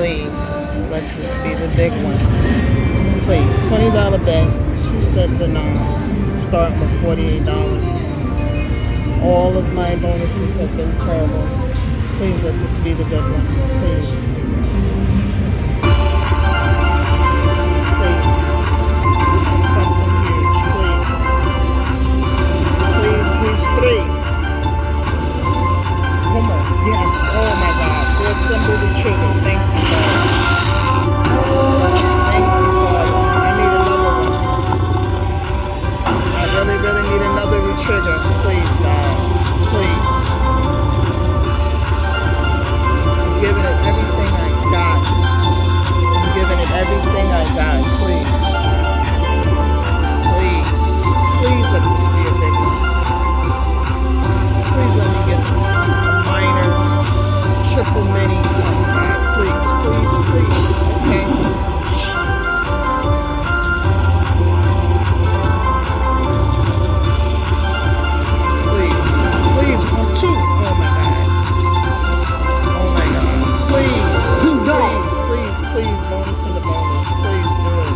Please, let this be the big one. Please, $20 bet, 2-cent denom, starting with $48. All of my bonuses have been terrible. Please let this be the good one. Please. Please. Something huge. Please. Please, please. 3. One more. Yes. Oh my God. For a symbol to trigger. Thank you, Father. Thank you, Father. I need another one. I really, really need another retrigger. Please, God. Please. I'm giving it everything I got. I'm giving it everything I got. Please. Please. Please let this be a big one. Please let me get a minor triple mini. Oh God. Please. Please. Please. Okay. Please, 1, 2. Oh my God. Oh my God. Please. Please, please, please. Bonus in the bonus. Please do it.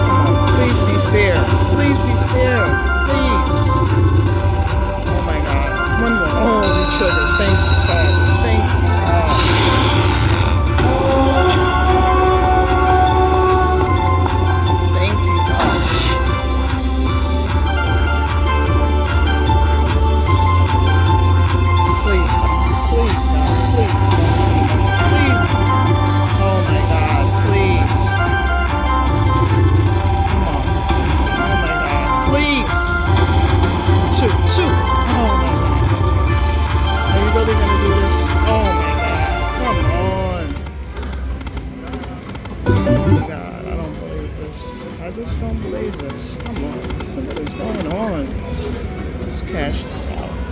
Come on. Please be fair. Please be fair. Please. Oh my God. One more. Oh, we triggered. Thank you, Father. Thank you, God. Thank you, God. Please, God. Please, God. Please, bonus in the bonus. Please. Oh my God. Please. Come on. Oh my God. Please. 2, 2. Oh my God. Are you really gonna do this? Oh my God. Come on. Oh my God. I don't believe this. I just don't believe this. Come on. What is going on? Let's cash this out.